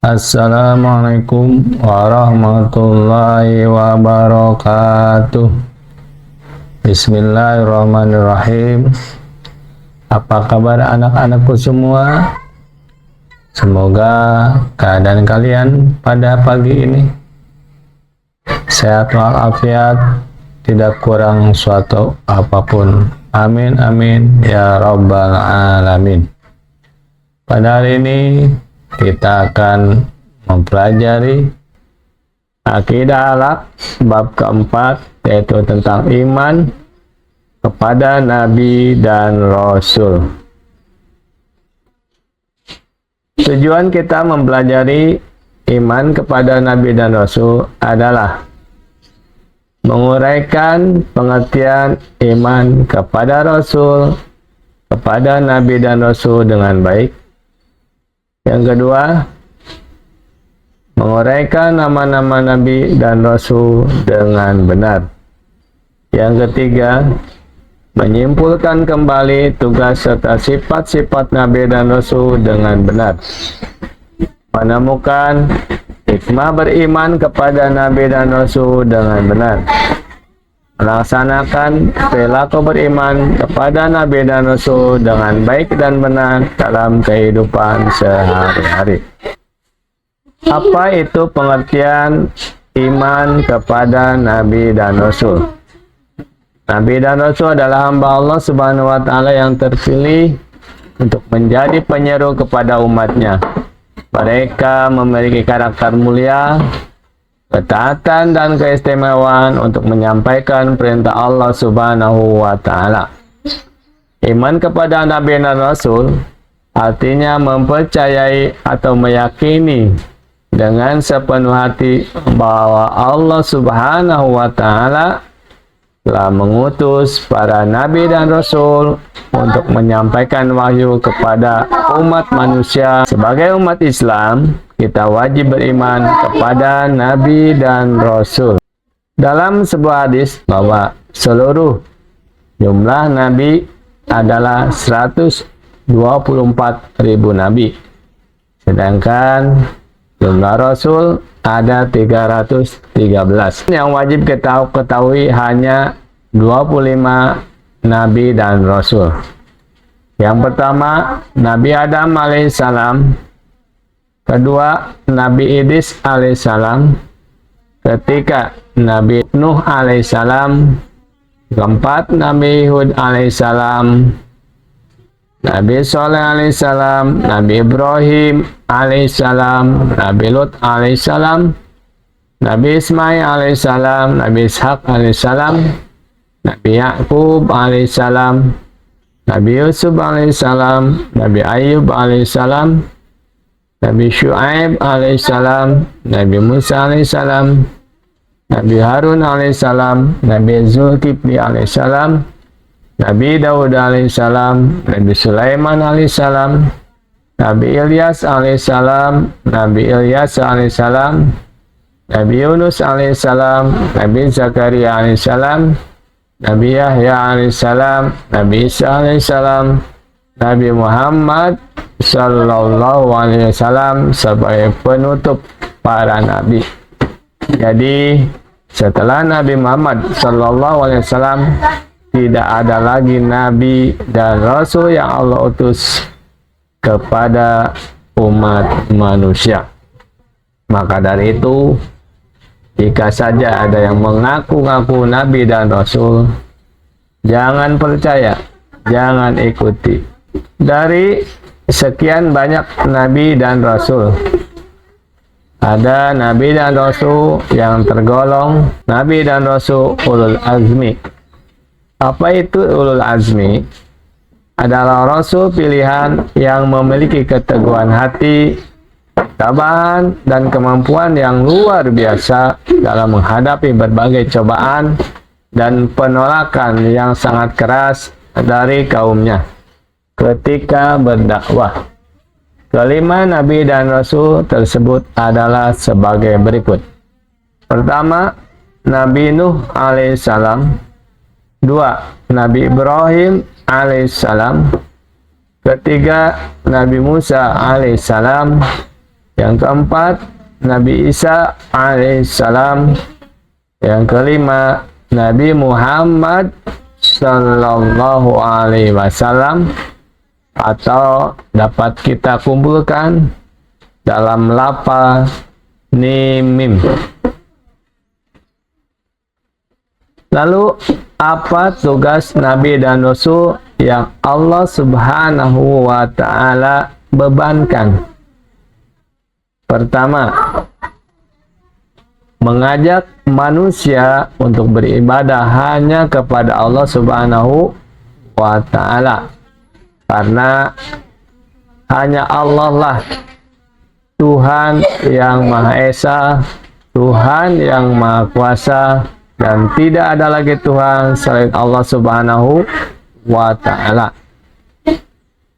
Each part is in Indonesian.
Assalamualaikum warahmatullahi wabarakatuh. Bismillahirrahmanirrahim. Apa kabar anak-anakku semua? Semoga keadaan kalian pada pagi ini sehat walafiat, tidak kurang suatu apapun. Amin amin ya rabbal alamin. Pada hari ini kita akan mempelajari akidah akhlak bab keempat, yaitu tentang iman kepada Nabi dan Rasul. Tujuan kita mempelajari iman kepada Nabi dan Rasul adalah menguraikan pengertian iman kepada Rasul, kepada Nabi dan Rasul dengan baik. Yang kedua, menguraikan nama-nama Nabi dan Rasul dengan benar. Yang ketiga, menyimpulkan kembali tugas serta sifat-sifat Nabi dan Rasul dengan benar. Menemukan hikmah beriman kepada Nabi dan Rasul dengan benar. Melaksanakan perilaku beriman kepada Nabi dan Rasul dengan baik dan benar dalam kehidupan sehari-hari. Apa itu pengertian iman kepada Nabi dan Rasul? Nabi dan Rasul adalah hamba Allah Subhanahu wa Ta'ala yang terpilih untuk menjadi penyeru kepada umatnya. Mereka memiliki karakter mulia, ketaatan dan keistimewaan untuk menyampaikan perintah Allah Subhanahu wa Ta'ala. Iman kepada Nabi dan Rasul artinya mempercayai atau meyakini dengan sepenuh hati bahwa Allah Subhanahu wa Ta'ala telah mengutus para Nabi dan Rasul untuk menyampaikan wahyu kepada umat manusia. Sebagai umat Islam, kita wajib beriman kepada Nabi dan Rasul. Dalam sebuah hadis bahwa seluruh jumlah Nabi adalah 124.000 Nabi. Sedangkan jumlah Rasul ada 313. Yang wajib kita ketahui hanya 25 Nabi dan Rasul. Yang pertama, Nabi Adam alaihissalam. Kedua, Nabi Idris alaihissalam. Ketiga, Nabi Nuh alaihissalam. Keempat, Nabi Hud alaihissalam. Nabi Soleh alaihissalam. Nabi Ibrahim alaihissalam. Nabi Lut alaihissalam. Nabi Ismail alaihissalam. Nabi Ishaq alaihissalam. Nabi Yakub alaihissalam. Nabi Yusuf alaihissalam. Nabi Ayub alaihissalam. Nabi Syuaib alaihissalam, Nabi Musa alaihissalam, Nabi Harun alaihissalam, Nabi Zulkifli alaihissalam, Nabi Daud alaihissalam, Nabi Sulaiman alaihissalam, Nabi Ilyas alaihissalam, Nabi Ilyas alaihissalam, Nabi Yunus alaihissalam, Nabi Zakaria alaihissalam, Nabi Yahya alaihissalam, Nabi Isa alaihissalam, Nabi Muhammad Sallallahu Alaihi Wasallam sebagai penutup para nabi. Jadi setelah Nabi Muhammad Sallallahu Alaihi Wasallam tidak ada lagi nabi dan rasul yang Allah utus kepada umat manusia. Maka dari itu, jika saja ada yang mengaku-ngaku nabi dan rasul, jangan percaya, jangan ikuti. Dari sekian banyak nabi dan rasul, ada nabi dan rasul yang tergolong nabi dan rasul ulul azmi. Apa itu ulul azmi? Adalah rasul pilihan yang memiliki keteguhan hati, ketabahan dan kemampuan yang luar biasa dalam menghadapi berbagai cobaan dan penolakan yang sangat keras dari kaumnya ketika berdakwah. Kelima nabi dan rasul tersebut adalah sebagai berikut. Pertama, Nabi Nuh alaihissalam. Dua, Nabi Ibrahim alaihissalam. Ketiga, Nabi Musa alaihissalam. Yang keempat, Nabi Isa alaihissalam. Yang kelima, Nabi Muhammad sallallahu alaihi wasallam, atau dapat kita kumpulkan dalam lafaz mim. Lalu apa tugas Nabi dan Rasul yang Allah Subhanahu wa ta'ala bebankan? Pertama, mengajak manusia untuk beribadah hanya kepada Allah Subhanahu wa ta'ala, karena hanya Allah lah Tuhan yang Maha Esa, Tuhan yang Maha Kuasa, dan tidak ada lagi Tuhan selain Allah Subhanahu wa ta'ala.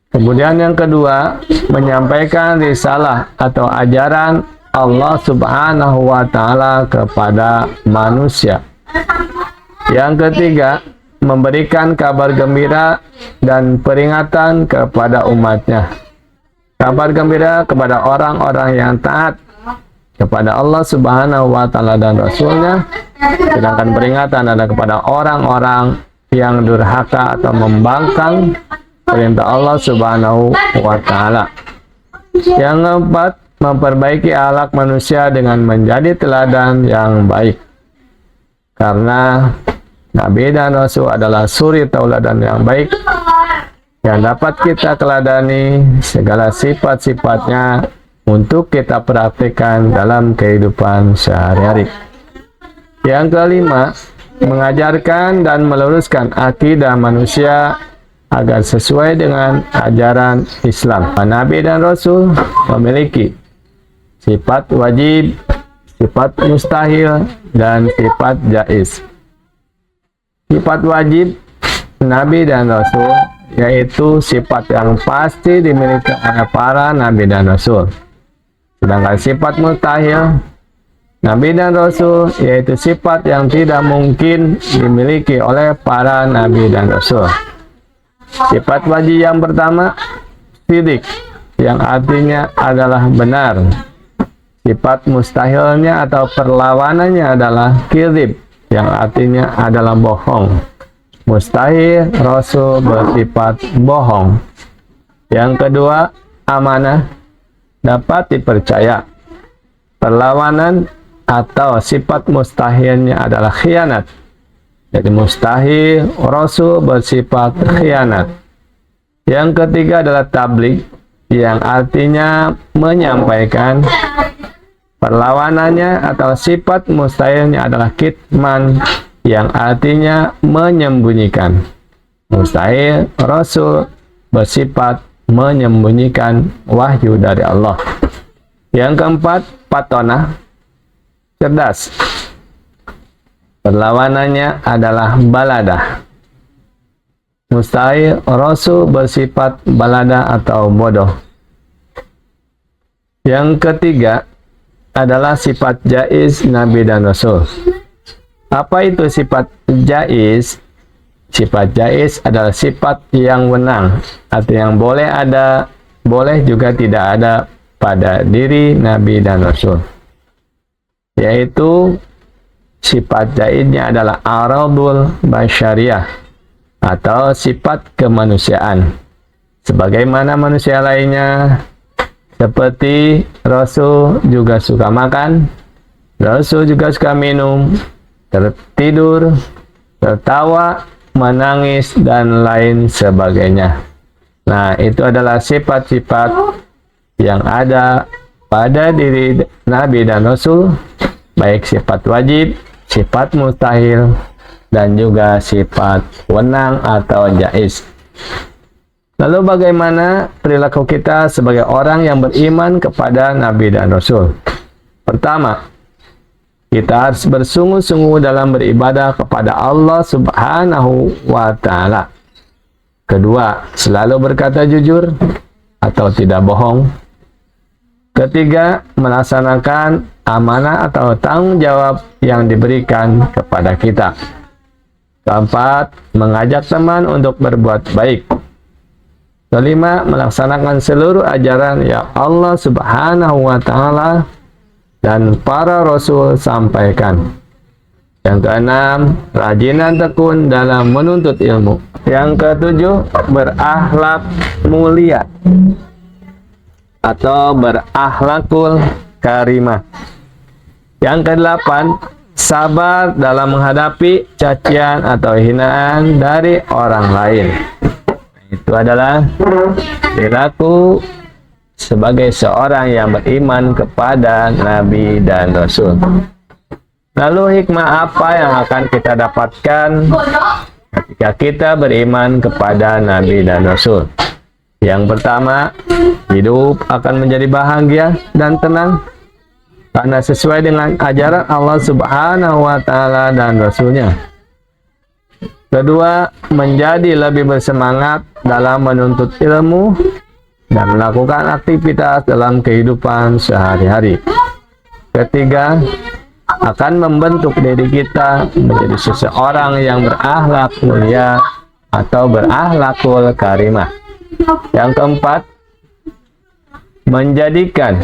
Kemudian yang kedua, menyampaikan risalah atau ajaran Allah Subhanahu wa ta'ala kepada manusia. Yang ketiga, memberikan kabar gembira dan peringatan kepada umatnya. Kabar gembira kepada orang-orang yang taat kepada Allah Subhanahu wa ta'ala dan Rasulnya, sedangkan peringatan ada kepada orang-orang yang durhaka atau membangkang perintah Allah Subhanahu wa ta'ala. Yang keempat, memperbaiki akhlak manusia dengan menjadi teladan yang baik, karena Nabi dan Rasul adalah suri tauladan yang baik yang dapat kita teladani segala sifat-sifatnya untuk kita praktikkan dalam kehidupan sehari-hari. Yang kelima, mengajarkan dan meluruskan akidah manusia agar sesuai dengan ajaran Islam. Nabi dan Rasul memiliki sifat wajib, sifat mustahil, dan sifat jaiz. Sifat wajib Nabi dan Rasul yaitu sifat yang pasti dimiliki oleh para Nabi dan Rasul. Sedangkan sifat mustahil Nabi dan Rasul yaitu sifat yang tidak mungkin dimiliki oleh para Nabi dan Rasul. Sifat wajib yang pertama, sidik, yang artinya adalah benar. Sifat mustahilnya atau perlawanannya adalah kizib, yang artinya adalah bohong. Mustahil Rasul bersifat bohong. Yang kedua, amanah, dapat dipercaya. Perlawanan atau sifat mustahilnya adalah khianat. Jadi mustahil Rasul bersifat khianat. Yang ketiga adalah tabligh, yang artinya menyampaikan. Perlawanannya atau sifat mustahilnya adalah kitman, yang artinya menyembunyikan. Mustahil Rasul bersifat menyembunyikan wahyu dari Allah. Yang keempat, patonah, cerdas. Perlawanannya adalah baladah. Mustahil Rasul bersifat baladah atau bodoh. Yang ketiga adalah sifat jaiz Nabi dan Rasul. Apa itu sifat jaiz? Sifat jaiz adalah sifat yang menang, atau yang boleh ada, boleh juga tidak ada pada diri Nabi dan Rasul. Yaitu sifat jaiznya adalah aradul basyariah, atau sifat kemanusiaan. Sebagaimana manusia lainnya, seperti Rasul juga suka makan, Rasul juga suka minum, tertidur, tertawa, menangis, dan lain sebagainya. Nah, itu adalah sifat-sifat yang ada pada diri Nabi dan Rasul, baik sifat wajib, sifat mustahil, dan juga sifat wenang atau jaiz. Lalu bagaimana perilaku kita sebagai orang yang beriman kepada Nabi dan Rasul? Pertama, kita harus bersungguh-sungguh dalam beribadah kepada Allah Subhanahu wa ta'ala. Kedua, selalu berkata jujur atau tidak bohong. Ketiga, melaksanakan amanah atau tanggung jawab yang diberikan kepada kita. Keempat, mengajak teman untuk berbuat baik. Kelima, melaksanakan seluruh ajaran yang Allah Subhanahu wa Ta'ala dan para Rasul sampaikan. Yang keenam, rajin dan tekun dalam menuntut ilmu. Yang ketujuh, berakhlak mulia atau berakhlakul karimah. Yang kedelapan, sabar dalam menghadapi cacian atau hinaan dari orang lain. Itu adalah perilaku sebagai seorang yang beriman kepada Nabi dan Rasul. Lalu hikmah apa yang akan kita dapatkan ketika kita beriman kepada Nabi dan Rasul? Yang pertama, hidup akan menjadi bahagia dan tenang karena sesuai dengan ajaran Allah Subhanahu wa Ta'ala dan Rasul-Nya. Kedua, menjadi lebih bersemangat dalam menuntut ilmu dan melakukan aktivitas dalam kehidupan sehari-hari. Ketiga, akan membentuk diri kita menjadi seseorang yang berakhlak mulia atau berakhlakul karimah. Yang keempat, menjadikan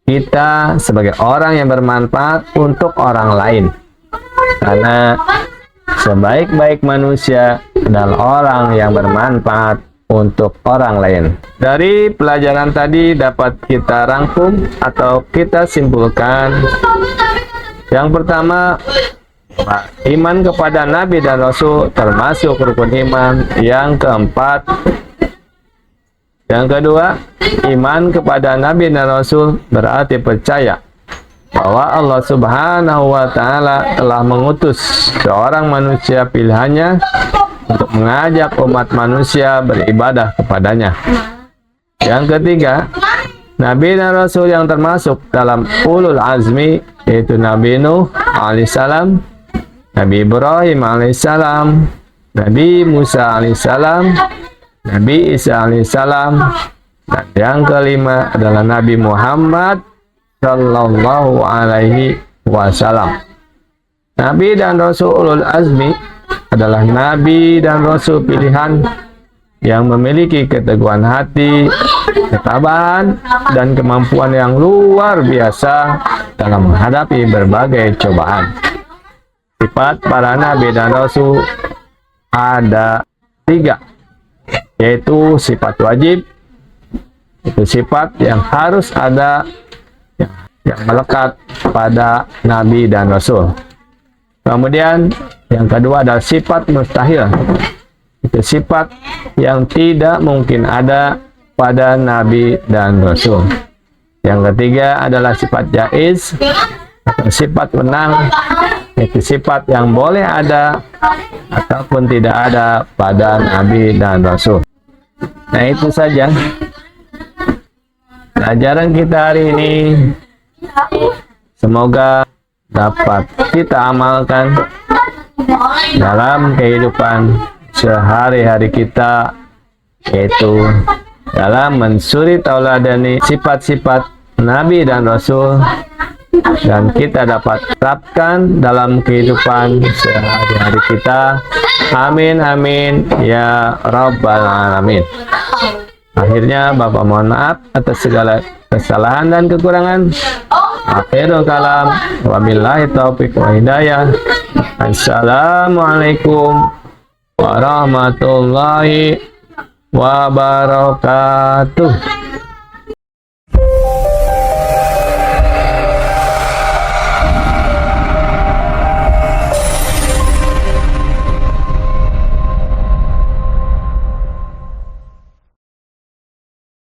kita sebagai orang yang bermanfaat untuk orang lain. Karena sebaik-baik manusia adalah orang yang bermanfaat untuk orang lain. Dari pelajaran tadi dapat kita rangkum atau kita simpulkan. Yang pertama, iman kepada Nabi dan Rasul termasuk rukun iman. Yang keempat, yang kedua, iman kepada Nabi dan Rasul berarti percaya bahwa Allah Subhanahu wa Ta'ala telah mengutus seorang manusia pilihannya untuk mengajak umat manusia beribadah kepadanya. Yang ketiga, Nabi dan Rasul yang termasuk dalam ulul azmi yaitu Nabi Nuh alaihissalam, Nabi Ibrahim alaihissalam, Nabi Musa alaihissalam, Nabi Isa alaihissalam, dan yang kelima adalah Nabi Muhammad sallallahu alaihi wasallam. Nabi dan Rasul ulul azmi adalah Nabi dan Rasul pilihan yang memiliki keteguhan hati, ketabahan, dan kemampuan yang luar biasa dalam menghadapi berbagai cobaan. Sifat para Nabi dan Rasul ada 3, yaitu sifat wajib, itu sifat yang harus ada yang melekat pada Nabi dan Rasul. Kemudian yang kedua adalah sifat mustahil, itu sifat yang tidak mungkin ada pada Nabi dan Rasul. Yang ketiga adalah sifat jaiz atau sifat menang, itu sifat yang boleh ada ataupun tidak ada pada Nabi dan Rasul. Nah, itu saja pelajaran kita hari ini. Semoga dapat kita amalkan dalam kehidupan sehari-hari kita, yaitu dalam mensuri tauladani sifat-sifat Nabi dan Rasul, dan kita dapat terapkan dalam kehidupan sehari-hari kita. Amin amin ya rabbal alamin. Akhirnya Bapak mohon maaf atas segala kesalahan dan kekurangan. Akhirul kalam, wabillahi taufiq wa hidayah. Assalamualaikum warahmatullahi wabarakatuh.